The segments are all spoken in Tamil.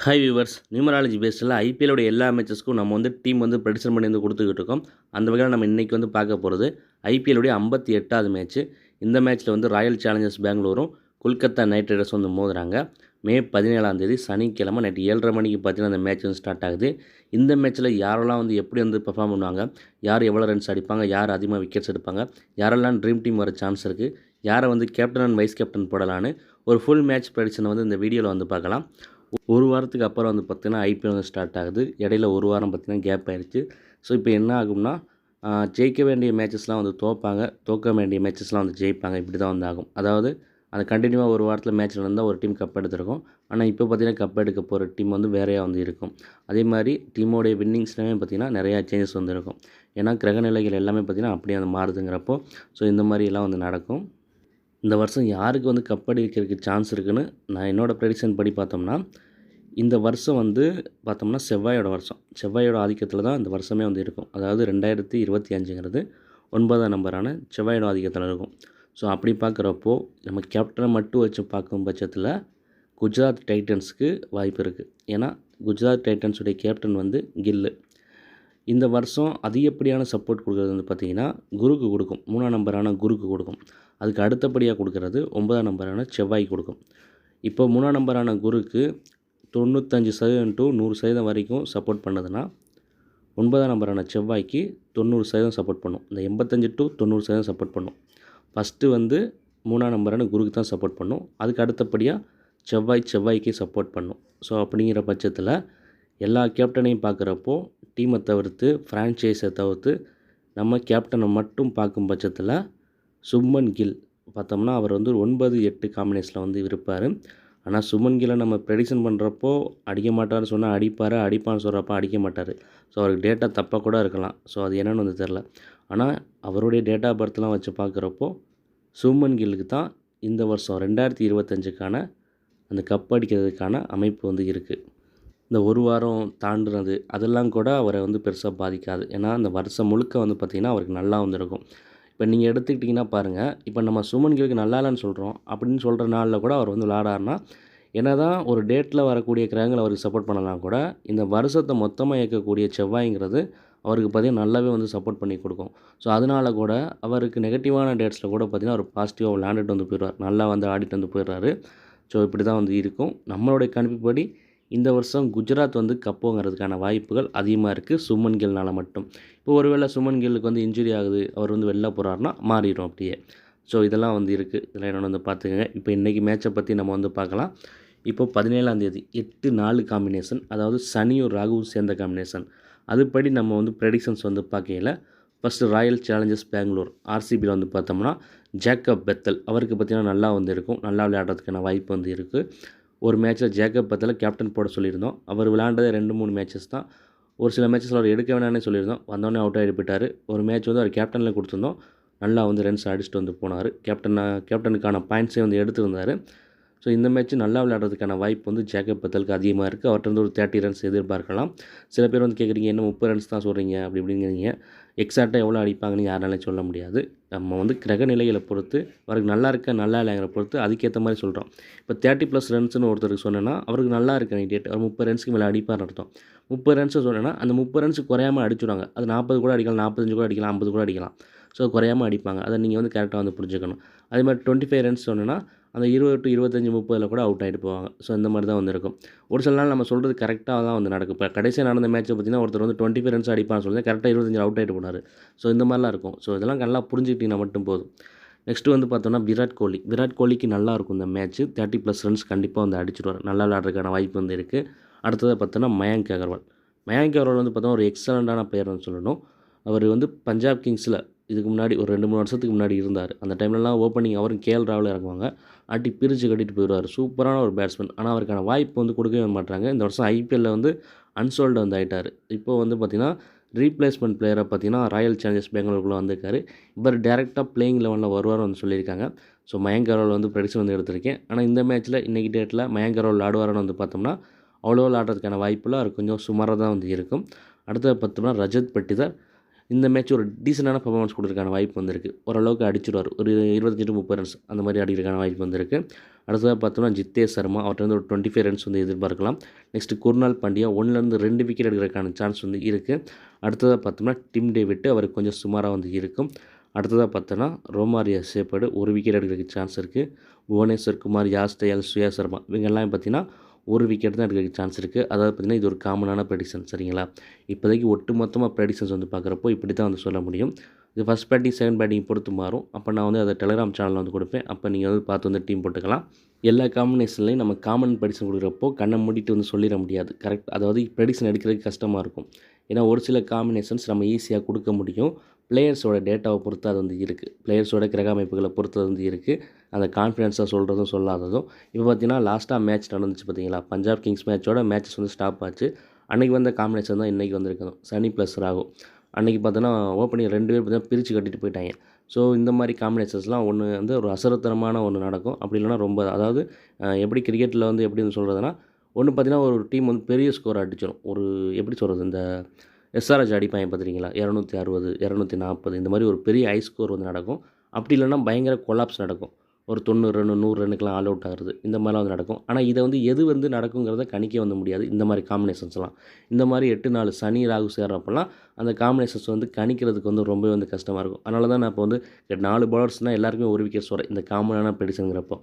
ஹாய் வியூவர்ஸ், நியூமராலஜி பேஸில் ஐபிஎல்லோட எல்லா மேட்சஸ்க்கும் நம்ம டீம் ப்ரெடிக்ஷன் பண்ணி கொடுத்துக்கிட்டு இருக்கோம். அந்த வகையில் நம்ம இன்றைக்கி பார்க்க போகிறது ஐபிஎல்லுடைய 58வது மேட்ச்சு. இந்த மேட்ச்சில் ராயல் சேலஞ்சர்ஸ் பெங்களூரும் கொல்கத்தா நைட் ரைடர்ஸ் மோதுறாங்க. மே 17ஆம் தேதி சனிக்கிழமை நைட்டு 7:30 மணிக்கு பார்த்தீங்கன்னா அந்த மேட்ச் ஸ்டார்ட் ஆகுது. இந்த மேட்ச்சில் யாரெல்லாம் எப்படி பெர்ஃபார்ம் பண்ணுவாங்க, யார் எவ்வளோ ரன்ஸ் அடிப்பாங்க, யார் அதிகமாக விக்கெட்ஸ் எடுப்பாங்க, யாரெல்லாம் ட்ரீம் டீம் வர சான்ஸ் இருக்குது, யாரை கேப்டன் அண்ட் வைஸ் கேப்டன் போடலான்னு ஒரு ஃபுல் மேட்ச் ப்ரெடிக்ஷனை இந்த வீடியோவில் பார்க்கலாம். ஒரு வாரத்துக்கு அப்புறம் பார்த்தீங்கன்னா ஐபிஎல் ஸ்டார்ட் ஆகுது. இடையில ஒரு வாரம் பார்த்தீங்கன்னா கேப் ஆயிடுச்சு. ஸோ இப்போ என்ன ஆகும்னா, ஜெயிக்க வேண்டிய மேட்சஸ்லாம் தோற்பாங்க, தோற்க வேண்டிய மேட்சஸ்லாம் ஜெயிப்பாங்க. இப்படி தான் ஆகும். அதாவது அந்த கண்டினியூவாக ஒரு வாரத்தில் மேட்ச் நடந்தால் ஒரு டீம் கப் எடுத்திருக்கும். ஆனால் இப்போ பார்த்தீங்கன்னா கப் எடுக்க போகிற டீம் வேறையாக இருக்கும். அதே மாதிரி டீமோடைய வின்னிங்ஸ்லேயுமே பார்த்தீங்கன்னா நிறையா சேஞ்சஸ் இருக்கும். ஏன்னா கிரகநிலைகள் எல்லாமே பார்த்தீங்கன்னா அப்படியே மாறுதுங்கிறப்போ ஸோ இந்த மாதிரிலாம் நடக்கும். இந்த வருஷம் யாருக்கு கப் அடிக்கிறதுக்கு சான்ஸ் இருக்குதுன்னு நான் என்னோடய ப்ரெடிக்ஷன் படி பார்த்தோம்னா, இந்த வருஷம் பார்த்தோம்னா செவ்வாயோட வருஷம். செவ்வாயோட ஆதிக்கத்தில் தான் இந்த வருஷமே இருக்கும். அதாவது 2025ங்கிறது 9ஆம் நம்பரான செவ்வாயோட ஆதிக்கத்தில் இருக்கும். ஸோ அப்படி பார்க்குறப்போ நம்ம கேப்டனை மட்டும் வச்சு பார்க்கும் பட்சத்தில் குஜராத் டைட்டன்ஸுக்கு வாய்ப்பு இருக்குது. ஏன்னா குஜராத் டைட்டன்ஸுடைய கேப்டன் கில்லு. இந்த வருஷம் அதிகப்படியான சப்போர்ட் கொடுக்குறது பார்த்திங்கன்னா குருக்கு கொடுக்கும். 3ஆம் நம்பரான குருக்கு கொடுக்கும். அதுக்கு அடுத்தபடியாக கொடுக்குறது 9ஆம் நம்பரான செவ்வாய் கொடுக்கும். இப்போ 3ஆம் நம்பரான குருக்கு 95% to 100% வரைக்கும் சப்போர்ட் பண்ணுதுன்னா, 9ஆம் நம்பரான செவ்வாய்க்கு 90% சப்போர்ட் பண்ணும். இந்த 85 to 90% சப்போர்ட் பண்ணும். ஃபஸ்ட்டு 3ஆம் நம்பரான குருக்கு தான் சப்போர்ட் பண்ணும். அதுக்கு அடுத்தபடியாக செவ்வாய்க்கு சப்போர்ட் பண்ணும். ஸோ அப்படிங்கிற பட்சத்தில் எல்லா கேப்டனையும் பார்க்குறப்போ டீமை தவிர்த்து, ஃப்ரான்ச்சைஸை தவிர்த்து நம்ம கேப்டனை மட்டும் பார்க்கும் பட்சத்தில் சுப்மன் கில் பார்த்தோம்னா அவர் 9-8 காம்பினேஷனில் இருப்பார். ஆனால் சுப்மன் கில்லை நம்ம ப்ரெடிக்ஷன் பண்ணுறப்போ அடிக்க மாட்டார்னு சொன்னால் அடிப்பார், அடிப்பான்னு சொல்கிறப்ப அடிக்க மாட்டார். ஸோ அவருக்கு டேட்டா தப்பாக கூட இருக்கலாம். ஸோ அது என்னென்னு தெரில. ஆனால் அவருடைய டேட்டா பர்த்லாம் வச்சு பார்க்குறப்போ சுப்மன் கில்லுக்கு தான் இந்த வருஷம் 2025க்கான அந்த கப் அடிக்கிறதுக்கான அமைப்பு இருக்குது. இந்த ஒரு வாரம் தாண்டுறது அதெல்லாம் கூட அவரை பெருசாக பாதிக்காது. ஏன்னா அந்த வருஷம் முழுக்க பார்த்திங்கன்னா அவருக்கு நல்லா இருக்கும். இப்போ நீங்கள் எடுத்துக்கிட்டிங்கன்னா பாருங்கள், இப்போ நம்ம சுப்மன் கில்லுக்கு நல்லா இல்லைன்னு சொல்கிறோம். அப்படின்னு சொல்கிற நாளில் கூட அவர் விளையாடாருன்னா, என்ன தான் ஒரு டேட்டில் வரக்கூடிய கிரகங்கள் அவருக்கு சப்போர்ட் பண்ணலாம் கூட, இந்த வருஷத்தை மொத்தமாக இயக்கக்கூடிய செவ்வாய்ங்கிறது அவருக்கு பார்த்திங்கன்னா நல்லாவே சப்போர்ட் பண்ணி கொடுக்கும். ஸோ அதனால கூட அவருக்கு நெகட்டிவான டேட்ஸில் கூட பார்த்திங்கன்னா அவர் பாசிட்டிவாக விளையாண்டுட்டு போயிடுவார். நல்லா ஆடிட்டு போயிடுறாரு. ஸோ இப்படி தான் இருக்கும். நம்மளுடைய கணிப்புப்படி இந்த வருஷம் குஜராத் கப் வாங்குறதுக்கான வாய்ப்புகள் அதிகமாக இருக்குது சுப்மன் கில்னால் மட்டும். இப்போ ஒருவேளை சுப்மன் கில்லுக்கு இன்ஜுரி ஆகுது, அவர் வெளில போகிறாருன்னா மாறிடும் அப்படியே. ஸோ இதெல்லாம் இருக்குது. இதெல்லாம் என்னென்னு பார்த்துக்கங்க. இப்போ இன்றைக்கி மேட்சை பற்றி நம்ம பார்க்கலாம். இப்போ 17ஆம் தேதி 8-4 காம்பினேஷன், அதாவது சனியும் ராகுவும் சேர்ந்த காம்பினேஷன். அதுபடி நம்ம ப்ரெடிக்ஷன்ஸ் பார்க்கையில் ஃபஸ்ட்டு ராயல் சேலஞ்சர்ஸ் பெங்களூர் ஆர்சிபியில் பார்த்தோம்னா ஜேக்கப் பெத்தல் அவருக்கு பார்த்திங்கன்னா நல்லா இருக்கும். நல்லா விளையாடுறதுக்கான வாய்ப்பு இருக்குது. ஒரு மேட்ச்சில் ஜேக்கப் பெத்தலை கேப்டன் போட சொல்லியிருந்தோம். அவர் விளையாண்டதே 2-3 மேட்சஸ் தான். ஒரு சில மேட்சஸில் அவர் எடுக்க வேணாம்னே சொல்லியிருந்தோம். வந்தோடனே அவுட் ஆகிட்டு போயிட்டார். ஒரு மேட்ச் அவர் கேப்டனில் கொடுத்துருந்தோம். நல்லா ரன்ஸ் அடிச்சுட்டு போனார். கேப்டனுக்கான பாயிண்ட்ஸே எடுத்திருந்தார். ஸோ இந்த மேட்ச் நல்லா விளையாடுறதுக்கான வாய்ப்பு ஜேக்கப் பெத்தலுக்கு அதிகமாக இருக்குது. அவர்கிட்ட ஒரு 30 ரன்ஸ் எதிர்பார்க்கலாம். சில பேர் கேட்குறீங்க, என்ன 30 ரன்ஸ் தான் சொல்கிறீங்க அப்படி இப்படிங்கிறீங்க. எக்ஸாக்டாக எவ்வளோ அடிப்பாங்கன்னு யாராலையும் சொல்ல முடியாது. நம்ம கிரக நிலைகளை பொறுத்து, அவருக்கு நல்லா இருக்க நல்லா இல்லைங்கிற பொறுத்து அதுக்கேற்ற மாதிரி சொல்கிறோம். இப்போ 30+ ரன்ஸ்னு ஒருத்தருக்கு சொன்னேன்னா அவருக்கு நல்லா இருக்கு டேட், அவர் 30 ரன்ஸ்க்கு மேலே அடிப்பார்னு அர்த்தம். 30 ரன்ஸ் சொன்னேன்னா அந்த 30 ரன்ஸ் குறையாமல் அடிச்சுடுவாங்க. அது 40 கூட அடிக்கலாம், 45 கூட அடிக்கலாம், 50 கூட அடிக்கலாம். ஸோ குறையாமல் அடிப்பாங்க. அதை நீங்கள் கரெக்டாக புரிஞ்சுக்கணும். அதே மாதிரி 25 ரன்ஸ் சொன்னேன்னா அந்த 20 to 25, 30 கூட அவுட் ஆகிட்டு போவாங்க. ஸோ இந்த மாதிரி தான் இருக்கும். ஒரு சில நாள் நம்ம சொல்கிறது கரெக்டாக தான் நடக்கும். இப்போ கடைசியாக நடந்த மேட்ச்சை பார்த்திங்கன்னா ஒருத்தர் 25 ரன்ஸ் அடிப்பான்னு சொல்லி கரெக்டாக 25 அவுட் ஆகிட்டு போனார். ஸோ இந்த மாதிரிலாம் இருக்கும். ஸோ இதெல்லாம் நல்லா புரிஞ்சுக்கிட்டிங்கன்னா மட்டும் போதும். நெக்ஸ்ட்டு பார்த்தோம்னா விராட் கோலிக்கு நல்லாயிருக்கும் இந்த மேட்ச்சு. 30+ ரன்ஸ் கண்டிப்பாக அடிச்சுடுவார். நல்லா விளையாடுறதுக்கான வாய்ப்பு இருக்குது. அடுத்ததாக பார்த்தோன்னா மயங்க் அகர்வால் பார்த்தோன்னா ஒரு எக்ஸலண்ட்டான பிளேயர்னு சொல்லணும். அவர் பஞ்சாப் கிங்ஸில் இதுக்கு முன்னாடி ஒரு 2-3 வருஷத்துக்கு முன்னாடி இருந்தார். அந்த டைம்லலாம் ஓப்பனிங் அவரும் கேஎல் ராகுலும் இறங்குவாங்க. அடி பிரித்து கட்டிட்டு போயிடுவார். சூப்பரான ஒரு பேட்ஸ்மேன். ஆனால் அவருக்கான வாய்ப்பு கொடுக்கவே மாட்டாங்க. இந்த வருஷம் ஐபிஎல்லில் அன்சோல்டு ஆகிட்டார். இப்போது பார்த்திங்கன்னா ரீப்ளேஸ்மெண்ட் பிளேயரை பார்த்திங்கன்னா ராயல் சேலஞ்சர்ஸ் பெங்களூருக்குள்ளே வந்திருக்காரு. இவர் டேரெக்டாக பிளேயிங் லெவலில் வருவார்னு சொல்லியிருக்காங்க. ஸோ மயங்க் அகர்வால் ப்ரெடிக்ஷன் எடுத்திருக்கேன். ஆனால் இந்த மேட்ச்சில் இன்றைக்கி டேட்டில் மயங்க் அகர்வால் ஆடுவார்னு பார்த்தோம்னா அவ்வளோ ஆடுறதுக்கான வாய்ப்பில் அவர் கொஞ்சம் சுமாராக தான் இருக்கும். அடுத்தது பார்த்தோம்னா ரஜத் பட்டிதார் இந்த மேட்ச் ஒரு டீசெண்டான பெர்ஃபார்மன்ஸ் கொடுக்கறதுக்கான வாய்ப்பு வந்திருக்கு. ஓரளவுக்கு அடிச்சிடுவார். ஒரு 25 to 30 ரன்ஸ் அந்த மாதிரி அடிக்கிறதுக்கான வாய்ப்பு வந்திருக்கு. அடுத்ததாக பார்த்தோம்னா ஜித்தேஷ் சர்மா அவர்கிட்ட வந்து ஒரு 25 ரன்ஸ் வந்து எதிர்பார்க்கலாம். நெக்ஸ்ட்டு குர்னால் பாண்டியா 1லேருந்து 2 விக்கெட் எடுக்கிறதுக்கான சான்ஸ் வந்து இருக்குது. அடுத்ததாக பார்த்தோம்னா டிம் டேவிட் அவருக்கு கொஞ்சம் சுமாராக வந்து இருக்கும். அடுத்ததாக பார்த்தோன்னா ரோமாரியா சேப்படு 1 விக்கெட் எடுக்கிறதுக்கு சான்ஸ் இருக்குது. புவனேஸ்வர் குமார், யாஸ் தயால், சுயா சர்மா இவங்கெல்லாம் பார்த்தீங்கன்னா 1 விக்கெட் தான் எடுக்கிறதுக்கு சான்ஸ் இருக்குது. அதாவது பார்த்திங்கன்னா இது ஒரு காமனான ப்ரெடிக்ஷன் சரிங்களா. இப்போதைக்கு ஒட்டுமொத்தமாக ப்ரெடிக்ஷன்ஸ் வந்து பார்க்குறப்போ இப்படி தான் வந்து சொல்ல முடியும். இது ஃபஸ்ட் பேட்டிங் செகண்ட் பேட்டிங் பொறுத்து மாறும். அப்போ நான் வந்து அதை டெலிகிராம் சேனலில் வந்து கொடுப்பேன். அப்போ நீங்கள் வந்து பார்த்து வந்து டீம் போட்டுக்கலாம். எல்லா காம்பினேஷன்லையும் நம்ம காமன் ப்ரெடிக்ஷன் கொடுக்குறப்போ கண்ணை மூடிட்டு வந்து சொல்லிட முடியாது. கரெக்ட், அதாவது ப்ரெடிக்ஷன் எடுக்கிறதுக்கு கஷ்டமாக இருக்கும். ஏன்னா ஒரு சில காம்பினேஷன்ஸ் நம்ம ஈஸியாக கொடுக்க முடியும். பிளேயர்ஸோட டேட்டாவை பொறுத்து அது வந்து இருக்குது. பிளேயர்ஸோட கிரக அமைப்புகளை பொறுத்து அது வந்து இருக்குது. அந்த கான்ஃபிடென்ஸாக சொல்கிறதும் சொல்லாததும். இப்போ பார்த்தீங்கன்னா லாஸ்ட்டாக மேட்ச் நடந்துச்சு பார்த்தீங்களா, பஞ்சாப் கிங்ஸ் மேட்சோட மேட்சஸ் வந்து ஸ்டாப் ஆச்சு. அன்றைக்கி வந்த காம்பினேஷன் தான் இன்றைக்கி வந்திருக்கணும், சனி ப்ளஸ் ராகு. அன்றைக்கி பார்த்தோன்னா ஓப்பனிங் 2 பேர் பார்த்தீங்கன்னா பிரித்து கட்டிட்டு போயிட்டாங்க. ஸோ இந்த மாதிரி காம்பினேஷன்ஸ்லாம் ஒன்று வந்து ஒரு அசரத்தனமான ஒன்று நடக்கும். அப்படி இல்லைனா ரொம்ப அதாவது எப்படி கிரிக்கெட்டில் வந்து எப்படி சொல்கிறதுனா, ஒன்று பார்த்தீங்கன்னா ஒரு டீம் வந்து பெரிய ஸ்கோர் அடிச்சிடும். ஒரு எப்படி சொல்கிறது, இந்த எஸ்ஆர்ஹெச் அடிப்பாங்க பார்த்துருக்கீங்களா, 260 240 இந்த மாதிரி ஒரு பெரிய ஹை ஸ்கோர் வந்து நடக்கும். அப்படி இல்லைனா பயங்கர கொலாப்ஸ் நடக்கும். ஒரு 90 ரன் 100 ரன்னுக்கெலாம் ஆல் அவுட் ஆகிறது இந்த மாதிரிலாம் வந்து நடக்கும். ஆனால் இதை வந்து எது வந்து நடக்குங்கிறத கணிக்க வந்து முடியாது இந்த மாதிரி காம்பினேஷன்ஸ்லாம். இந்த மாதிரி 8-4 சனி ராகு சேர்றப்பெல்லாம் அந்த காம்பினேஷன்ஸ் வந்து கணிக்கிறதுக்கு வந்து ரொம்பவே வந்து கஷ்டமாக இருக்கும். அதனால தான் நான் இப்போ வந்து 4 பவுலர்ஸ்னால் எல்லாருக்குமே 1 விக்கெட் சொல்கிறேன் இந்த காமனான ப்ரெடிக்ஷன்ங்கிறப்போ.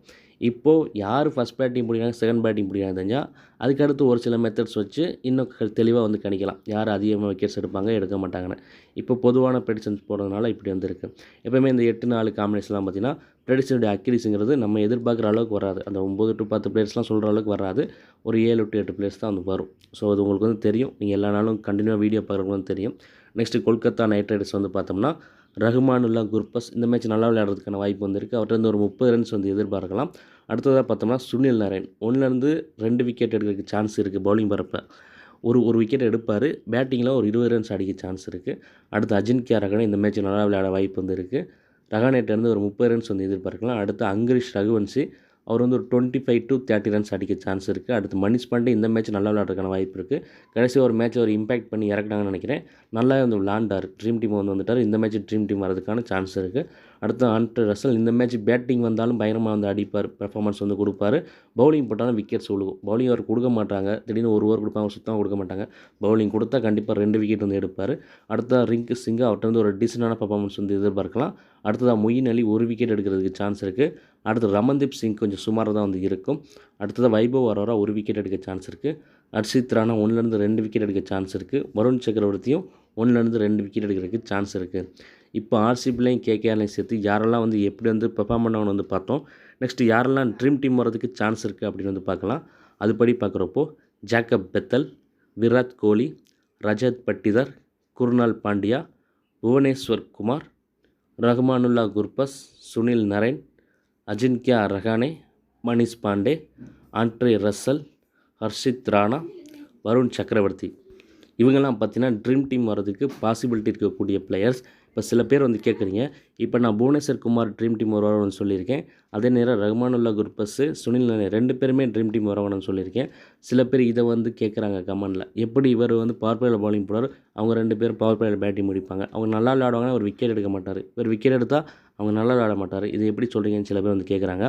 இப்போது யார் ஃபஸ்ட் பேட்டிங் பிடிக்கிறாங்க செகண்ட் பேட்டிங் பிடிக்கிறாங்க தெரிஞ்சால் அதுக்கடுத்து ஒரு சில மெத்தட்ஸ் வச்சு இன்னும் தெளிவாக வந்து கணிக்கலாம் யார் அதிகமாக விக்கெட்ஸ் எடுப்பாங்க எடுக்க மாட்டாங்கன்னு. இப்போ பொதுவான ப்ரெடிக்ஷன்ஸ் போடுறதுனால இப்படி வந்துருக்கு. எப்போயுமே இந்த 8-4 காம்பினேஷன்லாம் பார்த்திங்கன்னா ப்ரெடிக்ஷனுடைய அக்யூரேசிங்கிறது நம்ம எதிர்பார்க்குற அளவுக்கு வராது. அந்த 9 to 10 பிளேயர்ஸ்லாம் சொல்கிற அளவுக்கு வராது. ஒரு 7 to 8 பிளேயர்ஸ் தான் வந்து வரும். ஸோ அது உங்களுக்கு வந்து தெரியும். நீங்கள் எல்லா நாளும் கண்டினியூவாக வீடியோ பார்க்குறவங்க வந்து தெரியும். நெக்ஸ்ட்டு கொல்கத்தா நைட் ரைடர்ஸ் வந்து பார்த்தோம்னா ரஹ்மானுல்லா குர்பஸ் இந்த மேட்ச் நல்லா விளையாடுறதுக்கான வாய்ப்பு வந்திருக்கு. அவர்கிட்ட வந்து ஒரு 30 ரன்ஸ் வந்து எதிர்பார்க்கலாம். அடுத்ததாக பார்த்தோம்னா சுனில் நரேன் 1லேருந்து 2 விக்கெட் எடுக்கிறதுக்கு சான்ஸ் இருக்குது. பவுலிங் போகிறப்ப ஒரு விக்கெட் எடுப்பார். பேட்டிங்கில் ஒரு 20 ரன்ஸ் அடிக்க சான்ஸ் இருக்குது. அடுத்து அஜின்கியா ரஹானே இந்த மேட்ச் நல்லா விளையாட வாய்ப்பு வந்து இருக்குது. ரஹானேட்டேருந்து ஒரு 30 ரன்ஸ் வந்து எதிர்பார்க்கலாம். அடுத்து அங்கரிஷ் ரகுவன்சி அவர் வந்து ஒரு 25 to 30 ரன்ஸ் அடிக்க சான்ஸ் இருக்குது. அடுத்து மனிஷ் பாண்டே இந்த மேட்ச் நல்லா விளையாடுறதுக்கான வாய்ப்பு இருக்குது. கடைசி ஒரு மேட்ச் ஒரு இம்பாக்ட் பண்ணி இறக்குனாங்கன்னு நினைக்கிறேன். நல்லா வந்து விளாண்டார். ட்ரீம் டீம் வந்து வந்துட்டார். இந்த மேட்ச் ட்ரீம் டீம் வரதுக்கான சான்ஸ் இருக்குது. அடுத்து ஆண்ட்ரே ரசல் இந்த மேட்ச் பேட்டிங் வந்தாலும் பயங்கரமாக வந்து அடிப்பார். பெர்ஃபார்மன்ஸ் வந்து கொடுப்பாரு. பவுலிங் போட்டாலும் விக்கெட்ஸ் விழுகும். பவுலிங் அவர் கொடுக்க மாட்டாங்க. திடீர்னு ஒரு ஓவர் கொடுப்பாங்க, சுத்தமாக கொடுக்க மாட்டாங்க. பவுலிங் கொடுத்தா கண்டிப்பாக 2 விக்கெட் வந்து எடுப்பார். அடுத்த ரிங்கு சிங் அவர்கிட்ட வந்து ஒரு டீசெண்டான பெர்ஃபார்மன்ஸ் வந்து எதிர்பார்க்கலாம். அடுத்ததாக மொயின் அலி 1 விக்கெட் எடுக்கிறதுக்கு சான்ஸ் இருக்குது. அடுத்து ரமன்தீப் சிங் கொஞ்சம் சுமாராக தான் வந்து இருக்கும். அடுத்ததாக வைபவ் அரோரா 1 விக்கெட் எடுக்க சான்ஸ் இருக்குது. ஹர்ஷித் ராணா 1லேருந்து 2 விக்கெட் எடுக்க சான்ஸ் இருக்குது. வருண் சக்கரவர்த்தியும் 1லேருந்து 2 விக்கெட் எடுக்கிறதுக்கு சான்ஸ் இருக்குது. இப்போ ஆர்சிபிலையும் கேகேஆர்லையும் சேர்த்து யாரெல்லாம் வந்து எப்படி வந்து பெர்ஃபார்ம் பண்ணவங்க வந்து பார்த்தோம். நெக்ஸ்ட்டு யாரெல்லாம் ட்ரீம் டீம் வரதுக்கு சான்ஸ் இருக்குது அப்படின்னு வந்து பார்க்கலாம். அதுபடி பார்க்குறப்போ Jacob Bethel, Virat Kohli, Rajat Patidar, Krunal Pandya, Bhubaneswar Kumar, Rahmanullah Gurbaz, Sunil Naren, Ajinkya Rahane, Manish Pandey, Andre Russell, Harshit Rana, Varun சக்கரவர்த்தி இவங்கெல்லாம் பார்த்தீங்கன்னா ட்ரீம் டீம் வரதுக்கு பாசிபிலிட்டி இருக்கக்கூடிய பிளேயர்ஸ். இப்போ சில பேர் வந்து கேட்குறீங்க, இப்போ நான் புவனேஸ்வர் குமார் ட்ரீம் டீம் வருவான்னு சொல்லியிருக்கேன். அதே நேரம் ரஹ்மானுல்லா குர்பஸ், சுனில் நரேன் 2 பேருமே ட்ரீம் டீம் வருவான்னு சொல்லியிருக்கேன். சில பேர் இதை வந்து கேட்குறாங்க கமெண்டில், எப்படி இவர் வந்து பவர் பிளேயில் பவுலிங் போடுவார், அவங்க 2 பேர் பவர் பிளேயில் பேட்டிங் முடிப்பாங்க, அவங்க நல்லா விளையாடுவாங்கன்னா ஒரு விக்கெட் எடுக்க மாட்டார், இவர் விக்கெட் எடுத்தால் அவங்க நல்லா விளையாட மாட்டார், இது எப்படி சொல்கிறீங்கன்னு சில பேர் வந்து கேட்குறாங்க.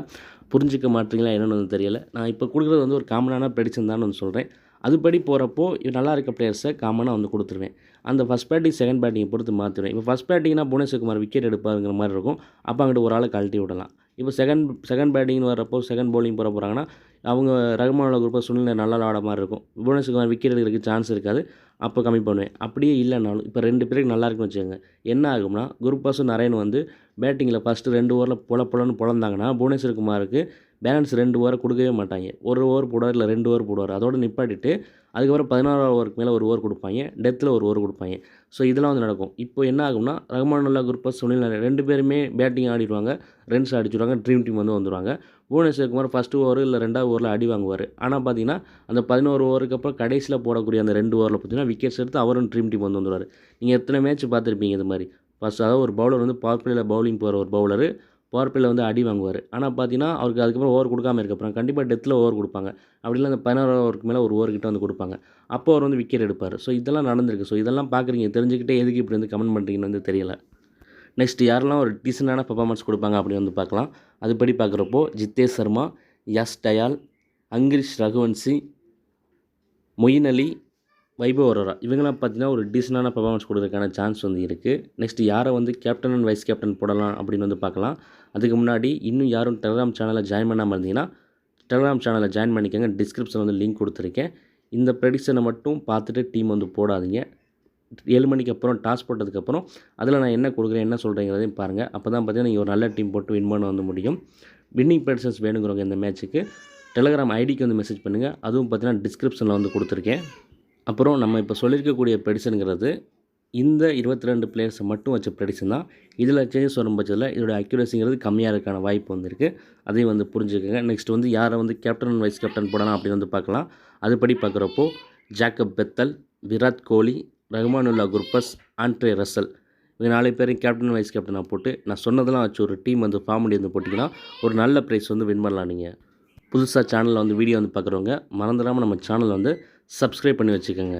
புரிஞ்சிக்க மாட்டீங்களா என்னென்னு வந்து தெரியலை. நான் இப்போ கொடுக்குறது வந்து ஒரு காமனான ப்ரெடிக்ஷன் தான் வந்து சொல்கிறேன். அதுபடி போகிறப்போ நல்லா இருக்க பிளேயர்ஸை காமனாக வந்து கொடுத்துருவேன். அந்த ஃபஸ்ட் பேட்டிங் செகண்ட் பேட்டிங்கை பொறுத்து மாற்றிடுவேன். இப்போ ஃபஸ்ட் பேட்டிங்னா புவனேஸ்வர் குமார் விக்கெட் எடுப்பாருங்கிற மாதிரி இருக்கும். அப்போ அங்கிட்ட ஒரு ஆளை கழட்டி விடலாம். இப்போ செகண்ட் பேட்டிங்னு வரப்போ செகண்ட் பவுலிங் போகிறாங்கன்னா அவங்க ரஹ்மானுல்லா குர்பஸ், சுனில் நரேன் நல்லா விளையாட மாதிரி இருக்கும். புவனேஸ்வர் குமார் விக்கெட் எடுக்கிறதுக்கு சான்ஸ் இருக்காது. அப்போ கம்மி பண்ணுவேன். அப்படியே இல்லைனாலும் இப்போ 2 பேருக்கு நல்லா இருக்குன்னு வச்சுக்கோங்க. என்ன ஆகும்னா குர்பஸும் நரேன் வந்து பேட்டிங்கில் ஃபஸ்ட்டு 2 ஓவரில் பொலன்னு பொழந்தாங்கன்னா புவனேஸ்வர் குமாருக்கு பேலன்ஸ் 2 ஓவர் கொடுக்கவே மாட்டாங்க. 1 ஓவர் போடுவார், இல்லை 2 ஓவர் போடுவார். அதோடு நிப்பாட்டிட்டு அதுக்கப்புறம் 16 ஓவருக்கு மேலே 1 ஓவர் கொடுப்பாங்க. டெத்தில் 1 ஓவர் கொடுப்பாங்க. ஸோ இதெல்லாம் வந்து நடக்கும். இப்போ என்ன ஆகும்னா ரஹ்மானுல்லா குர்பஸ், சுனில் நரேன் 2 பேருமே பேட்டிங் ஆடிடுவாங்க, ரன்ஸ் அடிச்சுடுவாங்க, ட்ரீம் டீம் வந்து வந்துடுவாங்க. புவனேஸ்வர் குமார் ஃபஸ்ட்டு ஓவர் இல்லை 2வது ஓவரில் அடி வாங்குவார். ஆனால் பார்த்தீங்கன்னா அந்த 11 ஓவருக்கு அப்புறம் கடைசியில் போடக்கூடிய அந்த 2 ஓவரில் பார்த்தீங்கன்னா விக்கெட்ஸ் எடுத்து அவரும் ட்ரீம் டீம் வந்து வந்துடுவார். நீங்கள் எத்தனை மேட்ச் பார்த்துருப்பீங்க இது மாதிரி. ஃபஸ்ட் அதாவது ஒரு பவுலர் வந்து பவர் பிளேயில் பவுலிங் போகிற ஒரு பவுலரு பவர் பிளேயில் வந்து அடி வாங்குவார். ஆனால் பார்த்தீங்கன்னா, அவருக்கு அதுக்கப்புறம் ஓவர் கொடுக்காம இருக்கப்பறம் கண்டிப்பாக டெத்தில் ஓவர் கொடுப்பாங்க. அப்படி இல்லை அந்த 16 ஓவருக்கு மேலே ஒரு ஓவர் கிட்ட வந்து கொடுப்பாங்க. அப்போ அவர் வந்து விக்கெட் எடுப்பார். ஸோ இதெல்லாம் நடந்திருக்கு. ஸோ இதெல்லாம் பார்க்குறீங்க, தெரிஞ்சுக்கிட்டே எதுக்கு இப்படி வந்து கமெண்ட் பண்ணுறீங்கன்னு வந்து தெரியல. நெக்ஸ்ட் யாரெல்லாம் ஒரு டீசெண்டான பெர்ஃபார்மன்ஸ் கொடுப்பாங்க அப்படின்னு வந்து பார்க்கலாம். அதுபடி பார்க்குறப்போ ஜித்தேஷ் சர்மா, யஷ் டயால், அங்கிரிஷ் ரகுவன்சி, மொயின் அலி, வைபவ் அரோரா இவங்கெல்லாம் பார்த்தீங்கன்னா ஒரு டீசெண்டான பெர்ஃபார்மன்ஸ் கொடுக்கறதுக்கான சான்ஸ் வந்து இருக்குது. நெக்ஸ்ட் யாரை வந்து கேப்டன் அண்ட் வைஸ் கேப்டன் போடலாம் அப்படின்னு வந்து பார்க்கலாம். அதுக்கு முன்னாடி இன்னும் யாரும் டெலகிராம் சேனலில் ஜாயின் பண்ணாமல் இருந்தீங்கன்னா டெலகிராம் சேனலில் ஜாயின் பண்ணிக்கோங்க. டிஸ்கிரிப்ஷனில் வந்து லிங்க் கொடுத்துருக்கேன். இந்த ப்ரெடிக்ஷனை மட்டும் பார்த்துட்டு டீம் வந்து போடாதீங்க. 7 மணிக்கு அப்புறம் டாஸ் போட்டதுக்கப்புறம் அதில் நான் என்ன கொடுக்குறேன் என்ன சொல்கிறேங்கிறதையும் பாருங்கள். அப்போ தான் பார்த்தீங்கன்னா நீங்கள் ஒரு நல்ல டீம் போட்டு வின் பண்ண வந்து முடியும். வின்னிங் ப்ரெடிக்ஷன்ஸ் வேணுங்கிறவங்க இந்த மேட்ச்சுக்கு டெலகிராம் ஐடிக்கு வந்து மெசேஜ் பண்ணுங்கள். அதுவும் பார்த்தீங்கன்னா டிஸ்கிரிப்ஷனில் வந்து கொடுத்துருக்கேன். அப்புறம் நம்ம இப்போ சொல்லியிருக்கக்கூடிய ப்ரெடிக்ஷனுங்கிறது இந்த 22 பிளேயர்ஸை மட்டும் வச்ச ப்ரெடிக்ஷன் தான். இதில் சேஞ்சஸ் வரும் பட்சத்தில் இதோட அக்யூரஸிங்கிறது கம்மியாக இருக்கான வாய்ப்பு வந்திருக்கு. அதையும் வந்து புரிஞ்சுக்கோங்க. நெக்ஸ்ட் வந்து யாரை வந்து கேப்டன் அண்ட் வைஸ் கேப்டன் போடலாம் அப்படின்னு வந்து பார்க்கலாம். அதுபடி பார்க்குறப்போ Jacob Bethel, Virat Kohli, Rahmanullah Gurbaz, Andre Russell இவங்க 4 பேரையும் கேப்டன் வைஸ் கேப்டனாக போட்டு நான் சொன்னதெல்லாம் வச்சு ஒரு டீம் வந்து ஃபார்ம் பண்ணி வந்து போட்டிங்கன்னா ஒரு நல்ல ப்ரைஸ் வந்து வின் பண்ணலாம். நீங்கள் புதுசாக சேனலில் வந்து வீடியோ வந்து பார்க்குறவங்க மறந்துடாமல் நம்ம சேனலை வந்து சப்ஸ்கிரைப் பண்ணி வச்சுக்கோங்க.